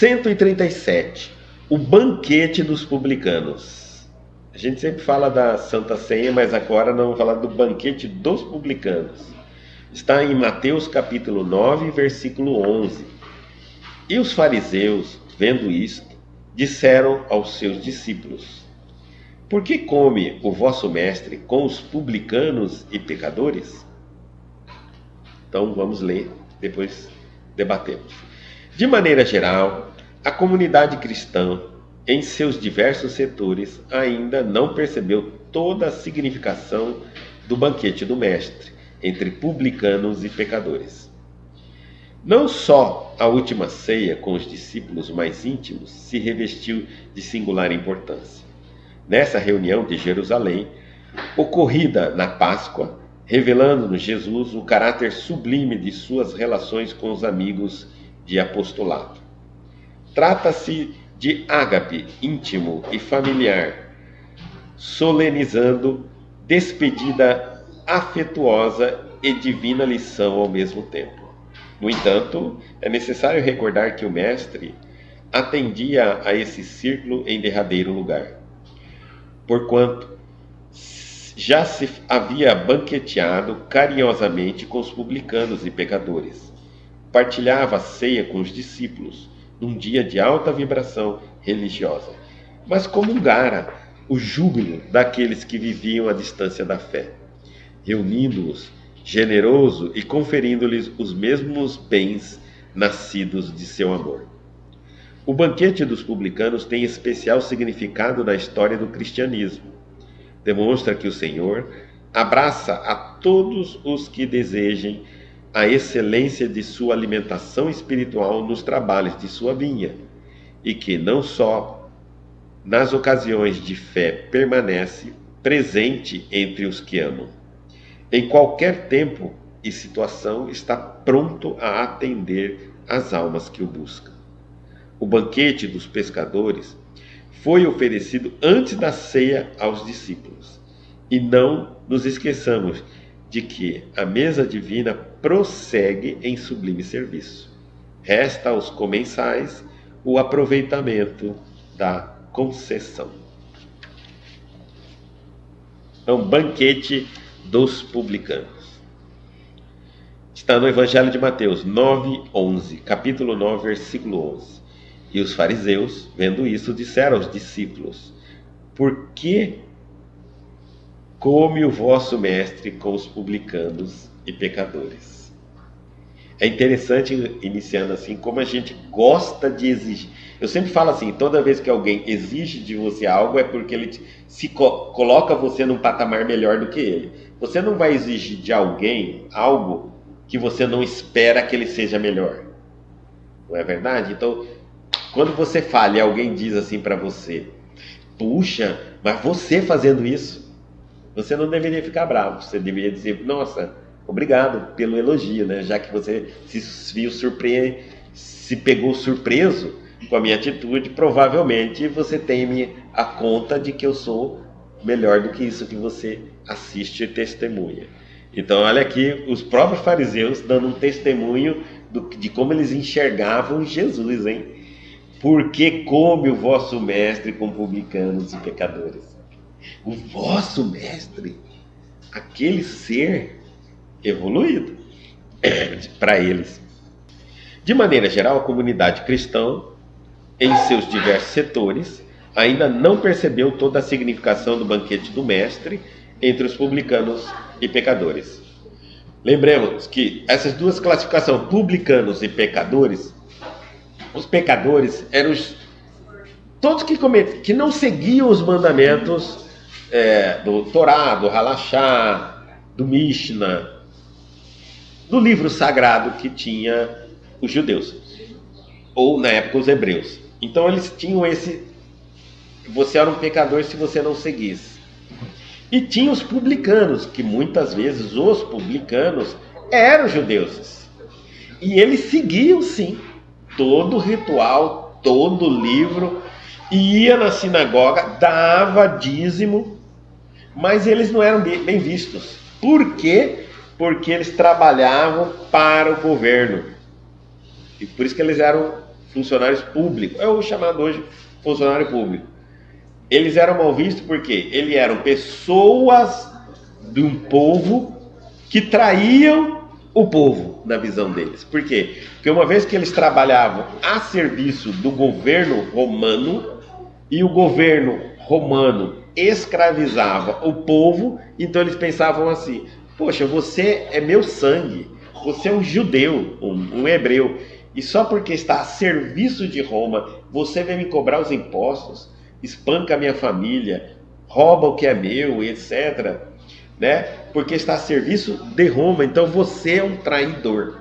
137. O banquete dos publicanos. A gente sempre fala da Santa Ceia, mas agora não vamos falar do banquete dos publicanos. Está em Mateus capítulo 9, versículo 11. E os fariseus, vendo isto, disseram aos seus discípulos: Por que come o vosso mestre com os publicanos e pecadores? Então vamos ler, depois debatemos. De maneira geral, a comunidade cristã, em seus diversos setores, ainda não percebeu toda a significação do banquete do mestre entre publicanos e pecadores. Não só a última ceia com os discípulos mais íntimos se revestiu de singular importância. Nessa reunião de Jerusalém, ocorrida na Páscoa, revelando-nos Jesus o caráter sublime de suas relações com os amigos de apostolado. Trata-se de ágape íntimo e familiar, solenizando despedida afetuosa e divina lição ao mesmo tempo. No entanto, é necessário recordar que o mestre atendia a esse círculo em derradeiro lugar, porquanto já se havia banqueteado carinhosamente com os publicanos e pecadores. Partilhava a ceia com os discípulos, num dia de alta vibração religiosa, mas comungara o júbilo daqueles que viviam à distância da fé, reunindo-os generoso e conferindo-lhes os mesmos bens nascidos de seu amor. O banquete dos publicanos tem especial significado na história do cristianismo. Demonstra que o Senhor abraça a todos os que desejem a excelência de sua alimentação espiritual nos trabalhos de sua vinha, e que não só nas ocasiões de fé permanece presente entre os que amam. Em qualquer tempo e situação está pronto a atender as almas que o buscam. O banquete dos pescadores foi oferecido antes da ceia aos discípulos. E não nos esqueçamos de que a mesa divina prossegue em sublime serviço. Resta aos comensais o aproveitamento da concessão. Então, banquete dos publicanos. Está no Evangelho de Mateus 9:11, capítulo 9, versículo 11. E os fariseus, vendo isso, disseram aos discípulos: Por que come o vosso mestre com os publicanos e pecadores? É interessante, iniciando assim, como a gente gosta de exigir. Eu sempre falo assim, toda vez que alguém exige de você algo, é porque ele coloca você num patamar melhor do que ele. Você não vai exigir de alguém algo que você não espera que ele seja melhor. Não é verdade? Então, quando você fala e alguém diz assim para você: Puxa, mas você fazendo isso, você não deveria ficar bravo. Você deveria dizer: Nossa, obrigado pelo elogio, né? Já que você se pegou surpreso com a minha atitude, provavelmente você tem a conta de que eu sou melhor do que isso que você assiste e testemunha. Então, olha aqui, os próprios fariseus dando um testemunho de como eles enxergavam Jesus, hein? Por que come o vosso mestre com publicanos e pecadores? O vosso mestre, aquele ser evoluído para eles. De maneira geral, a comunidade cristã, em seus diversos setores, ainda não percebeu toda a significação do banquete do mestre entre os publicanos e pecadores. Lembremos que essas duas classificações, publicanos e pecadores, os pecadores eram todos que não seguiam os mandamentos do Torá, do Halachá, do Mishnah, do livro sagrado que tinha os judeus, ou na época os hebreus. Então eles tinham você era um pecador se você não seguisse. E tinha os publicanos, que muitas vezes os publicanos eram judeus. E eles seguiam sim todo o ritual, todo o livro, ia na sinagoga, dava dízimo, mas eles não eram bem vistos. Por quê? Porque eles trabalhavam para o governo. E por isso que eles eram funcionários públicos, é o chamado hoje funcionário público. Eles eram mal vistos porque eles eram pessoas de um povo que traíam o povo, na visão deles. Por quê? Porque uma vez que eles trabalhavam a serviço do governo romano, e o governo romano escravizava o povo, então eles pensavam assim: poxa, você é meu sangue, você é um judeu, um hebreu, e só porque está a serviço de Roma, você vem me cobrar os impostos, espanca a minha família, rouba o que é meu, etc., né? Porque está a serviço de Roma, então você é um traidor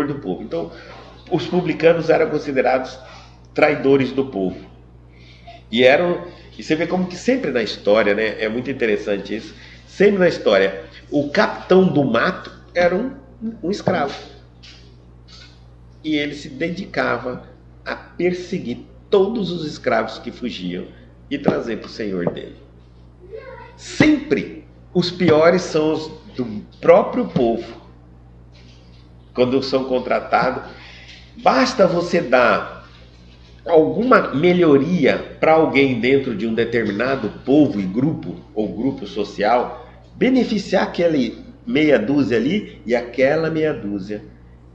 do povo. Então, os publicanos eram considerados traidores do povo. E você vê como que sempre na história, né? É muito interessante isso. Sempre na história, o capitão do mato era um escravo. E ele se dedicava a perseguir todos os escravos que fugiam e trazer para o senhor dele. Sempre os piores são os do próprio povo. Quando são contratados, basta você dar alguma melhoria para alguém dentro de um determinado povo e grupo, ou grupo social, beneficiar aquele meia dúzia ali, e aquela meia dúzia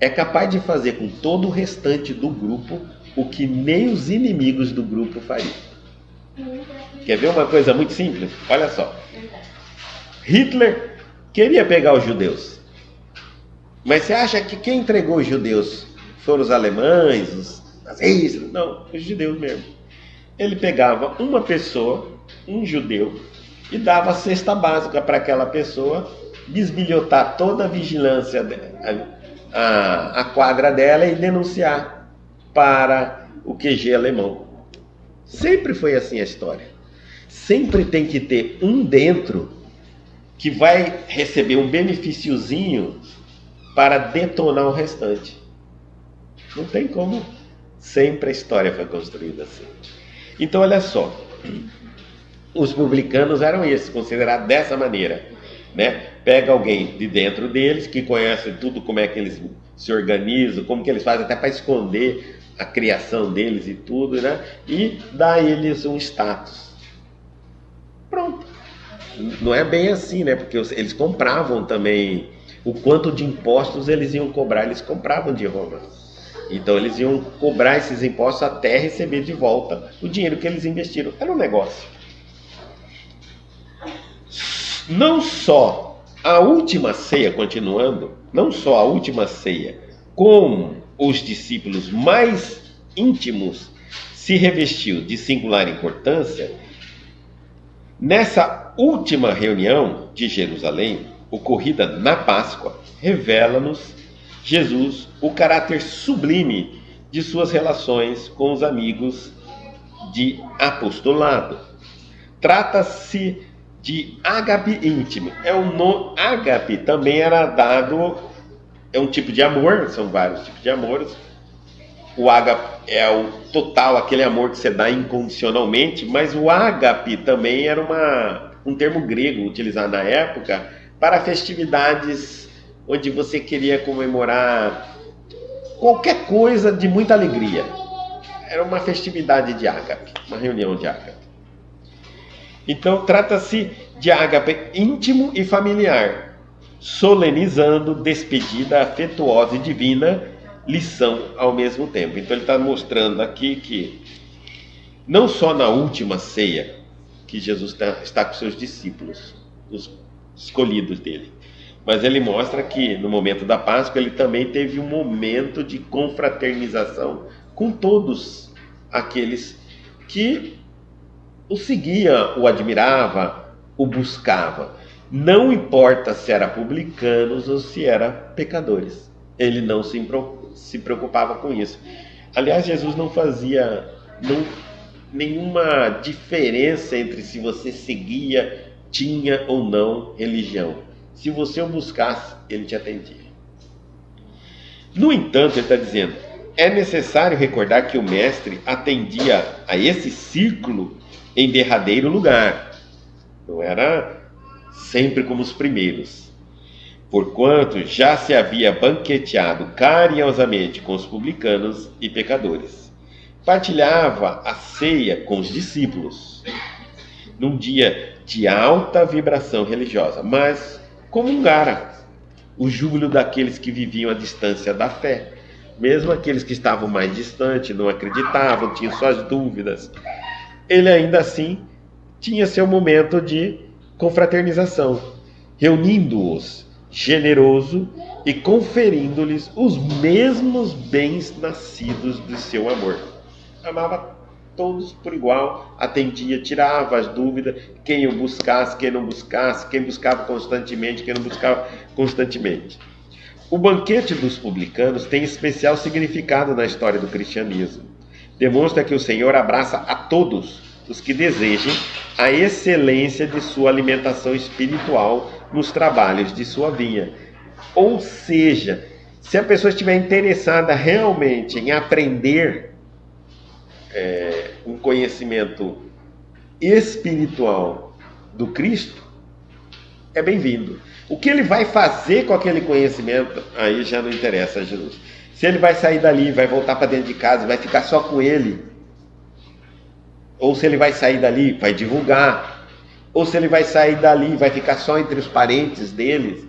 é capaz de fazer com todo o restante do grupo o que nem os inimigos do grupo fariam. Quer ver uma coisa muito simples? Olha só. Hitler queria pegar os judeus. Mas você acha que quem entregou os judeus foram os alemães, os nazistas? Não, os judeus mesmo. Ele pegava uma pessoa, um judeu, e dava a cesta básica para aquela pessoa, bisbilhotar toda a vigilância, a quadra dela, e denunciar para o QG alemão. Sempre foi assim a história. Sempre tem que ter um dentro que vai receber um benefíciozinho para detonar o restante. Não tem como. Sempre a história foi construída assim. Então, olha só. Os publicanos eram esses, considerados dessa maneira, né? Pega alguém de dentro deles, que conhece tudo, como é que eles se organizam, como que eles fazem até para esconder a criação deles e tudo, né? E dá a eles um status. Pronto. Não é bem assim, né? Porque eles compravam também o quanto de impostos eles iam cobrar. Eles compravam de Roma. Então eles iam cobrar esses impostos até receber de volta o dinheiro que eles investiram. Era um negócio. Não só a última ceia, continuando, não só a última ceia, com os discípulos mais íntimos, se revestiu de singular importância. Nessa última reunião de Jerusalém, ocorrida na Páscoa, revela-nos Jesus o caráter sublime de suas relações com os amigos de apostolado. Trata-se de ágape íntimo. Ágape também era dado, é um tipo de amor, são vários tipos de amores. O ágape é o total, aquele amor que você dá incondicionalmente, mas o ágape também era um termo grego utilizado na época para festividades onde você queria comemorar qualquer coisa de muita alegria. Era uma festividade de ágape, uma reunião de ágape. Então trata-se de ágape íntimo e familiar, solenizando despedida afetuosa e divina, lição ao mesmo tempo. Então ele está mostrando aqui que não só na última ceia que Jesus está com seus discípulos, os escolhidos dele, mas ele mostra que no momento da Páscoa ele também teve um momento de confraternização com todos aqueles que o seguia, o admirava, o buscava. Não importa se era publicanos ou se era pecadores. Ele não se preocupava com isso. Aliás, Jesus não fazia nenhuma diferença entre se você seguia, tinha ou não religião. Se você o buscasse, ele te atendia. No entanto, ele está dizendo, é necessário recordar que o mestre atendia a esse círculo em derradeiro lugar. Não era sempre como os primeiros. porquanto já se havia banqueteado carinhosamente com os publicanos e pecadores. Partilhava a ceia com os discípulos, num dia de alta vibração religiosa, mas comungara o júbilo daqueles que viviam à distância da fé. Mesmo aqueles que estavam mais distantes, não acreditavam, tinham suas dúvidas, ele ainda assim tinha seu momento de confraternização, reunindo-os generoso e conferindo-lhes os mesmos bens nascidos do seu amor. Amava todos por igual, atendia, tirava as dúvidas, quem o buscasse, quem não buscasse, quem buscava constantemente, quem não buscava constantemente. O banquete dos publicanos tem especial significado na história do cristianismo. Demonstra que o Senhor abraça a todos os que desejem a excelência de sua alimentação espiritual nos trabalhos de sua vinha. Ou seja, se a pessoa estiver interessada realmente em aprender um conhecimento espiritual do Cristo, é bem-vindo. O que ele vai fazer com aquele conhecimento, aí já não interessa a Jesus. Se ele vai sair dali, vai voltar para dentro de casa, vai ficar só com ele, ou se ele vai sair dali, vai divulgar, ou se ele vai sair dali, vai ficar só entre os parentes deles,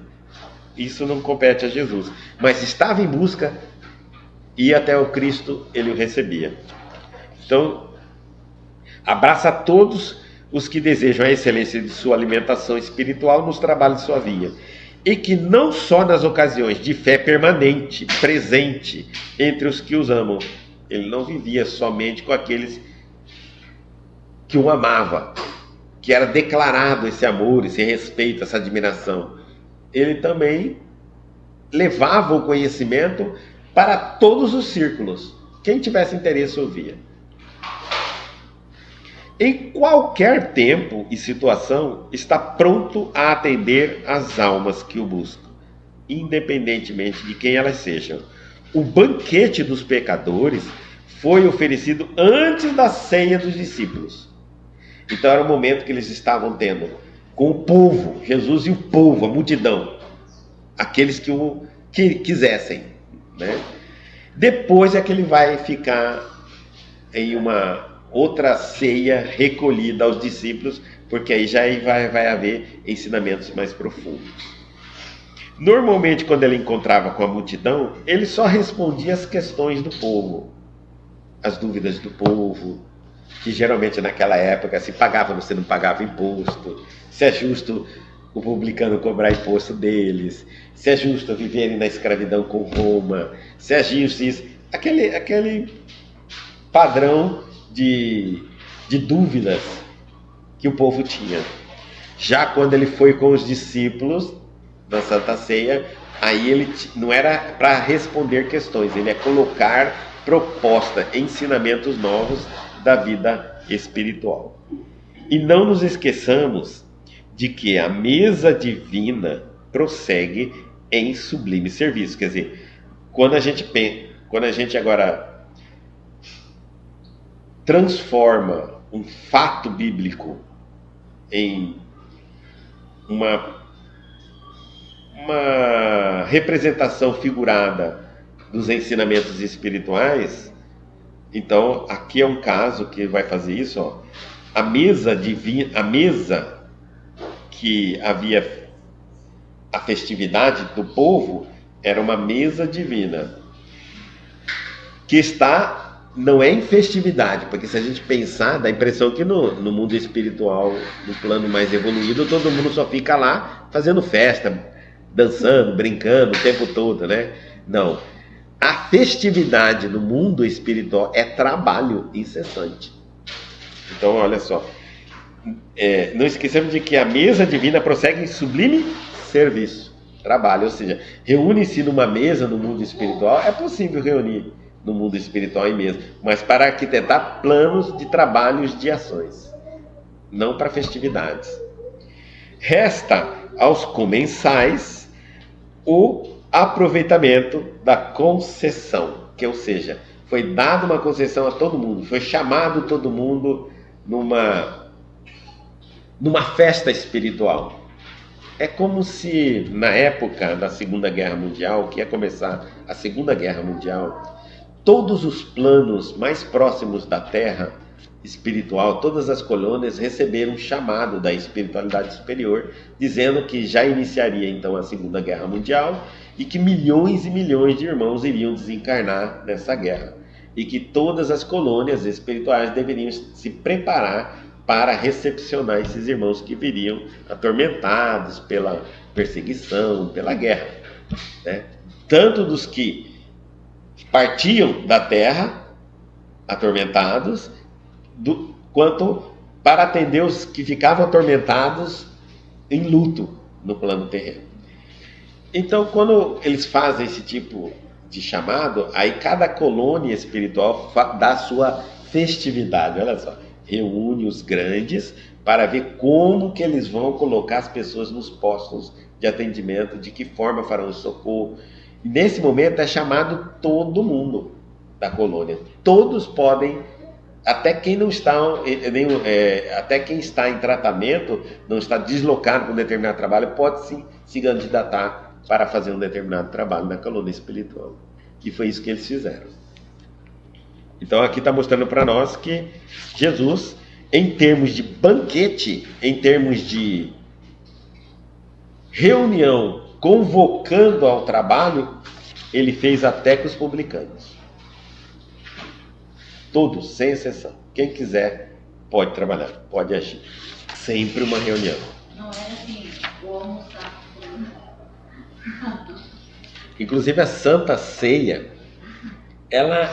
isso não compete a Jesus. Mas estava em busca, e até o Cristo ele o recebia. Então, abraça a todos os que desejam a excelência de sua alimentação espiritual nos trabalhos de sua vinha, e que não só nas ocasiões de fé permanente, presente entre os que os amam. Ele não vivia somente com aqueles que o amavam, que era declarado esse amor, esse respeito, essa admiração. Ele também levava o conhecimento para todos os círculos. Quem tivesse interesse ouvia. Em qualquer tempo e situação, está pronto a atender as almas que o buscam, independentemente de quem elas sejam. O banquete dos pecadores foi oferecido antes da ceia dos discípulos. Então era o momento que eles estavam tendo com o povo, Jesus e o povo, a multidão, aqueles que o quisessem, né? Depois é que ele vai ficar em uma outra ceia recolhida aos discípulos, porque aí já vai haver ensinamentos mais profundos. Normalmente, quando ele encontrava com a multidão, ele só respondia às questões do povo, as dúvidas do povo, que geralmente naquela época se pagava ou se não pagava imposto, se é justo o publicano cobrar imposto deles, se é justo viverem na escravidão com Roma, se é justo isso, aquele padrão de dúvidas que o povo tinha. Já quando ele foi com os discípulos na Santa Ceia, aí ele não era para responder questões, ele ia colocar proposta, ensinamentos novos da vida espiritual. E não nos esqueçamos de que a mesa divina prossegue em sublime serviço. Quer dizer, quando a gente agora transforma um fato bíblico em uma representação figurada dos ensinamentos espirituais, então aqui é um caso que vai fazer isso, ó. A mesa divina, a mesa que havia a festividade do povo era uma mesa divina que está, não é em festividade, porque se a gente pensar, dá a impressão que no mundo espiritual, no plano mais evoluído, todo mundo só fica lá fazendo festa, dançando, brincando o tempo todo, né? Não. A festividade no mundo espiritual é trabalho incessante. Então, olha só. Não esqueçamos de que a mesa divina prossegue em sublime serviço, trabalho, ou seja, reúne-se numa mesa no mundo espiritual, é possível reunir no mundo espiritual e mesmo, mas para arquitetar planos de trabalhos de ações, não para festividades. Resta aos comensais o aproveitamento da concessão, que, ou seja, foi dada uma concessão a todo mundo, foi chamado todo mundo numa festa espiritual. É como se na época da Segunda Guerra Mundial, que ia começar a Segunda Guerra Mundial, todos os planos mais próximos da Terra espiritual, todas as colônias receberam um chamado da espiritualidade superior, dizendo que já iniciaria então a Segunda Guerra Mundial e que milhões e milhões de irmãos iriam desencarnar nessa guerra. E que todas as colônias espirituais deveriam se preparar para recepcionar esses irmãos que viriam atormentados pela perseguição, pela guerra, né? Tanto dos que partiam da terra atormentados, quanto para atender os que ficavam atormentados em luto no plano terreno. Então, quando eles fazem esse tipo de chamado, aí cada colônia espiritual dá a sua festividade, olha só, reúne os grandes para ver como que eles vão colocar as pessoas nos postos de atendimento, de que forma farão o socorro. E nesse momento é chamado todo mundo da colônia. Todos podem, até quem não está, até quem está em tratamento, não está deslocado para um determinado trabalho, pode sim se candidatar para fazer um determinado trabalho na colônia espiritual. E foi isso que eles fizeram. Então aqui está mostrando para nós que Jesus, em termos de banquete, em termos de reunião, convocando ao trabalho, ele fez até com os publicanos. Todos, sem exceção. Quem quiser pode trabalhar, pode agir. Sempre uma reunião. Não é assim, o almoçar. Inclusive a Santa Ceia, ela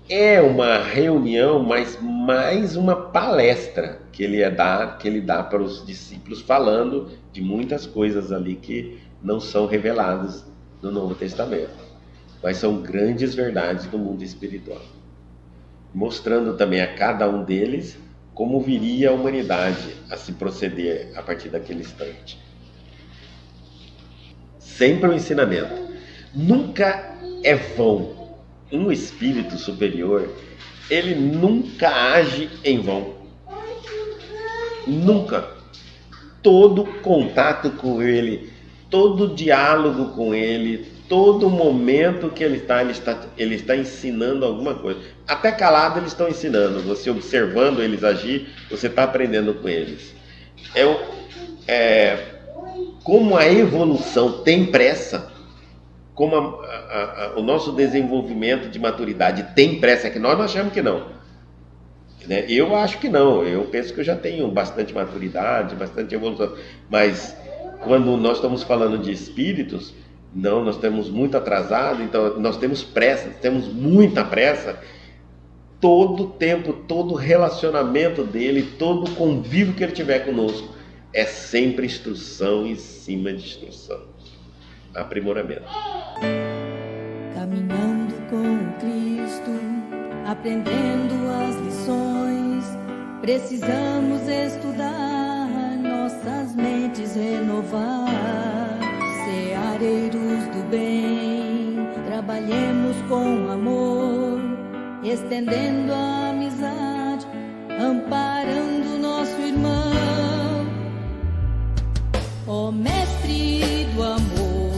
é uma reunião, mas mais uma palestra que ele dá para os discípulos, falando de muitas coisas ali que não são reveladas no Novo Testamento, mas são grandes verdades do mundo espiritual, mostrando também a cada um deles como viria a humanidade a se proceder a partir daquele instante. Sempre o ensinamento. Nunca é vão. Um espírito superior, ele nunca age em vão. Nunca. Todo contato com ele, todo diálogo com ele, todo momento que ele está ensinando alguma coisa. Até calado eles estão ensinando. Você observando eles agir, você está aprendendo com eles. Como a evolução tem pressa, como o nosso desenvolvimento de maturidade tem pressa, que nós achamos que não. Né? Eu acho que não, eu penso que eu já tenho bastante maturidade, bastante evolução, mas quando nós estamos falando de espíritos, não, nós estamos muito atrasados, então nós temos pressa, temos muita pressa. Todo o tempo, todo o relacionamento dele, todo o convívio que ele tiver conosco, é sempre instrução em cima de instrução, aprimoramento. Caminhando com Cristo, aprendendo as lições, precisamos estudar, nossas mentes renovar, ceareiros do bem, trabalhemos com amor, estendendo a amizade, amparando nosso irmão. Ó Mestre do amor,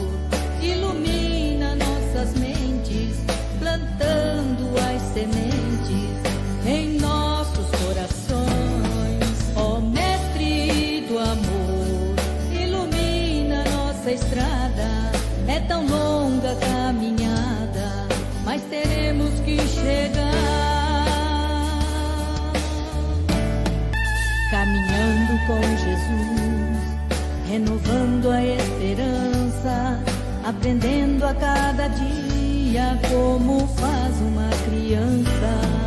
ilumina nossas mentes, plantando as sementes em nossos corações. Ó Mestre do amor, ilumina nossa estrada, é tão longa a caminhada, mas teremos que chegar. Caminhando com Jesus, renovando a esperança, aprendendo a cada dia como faz uma criança.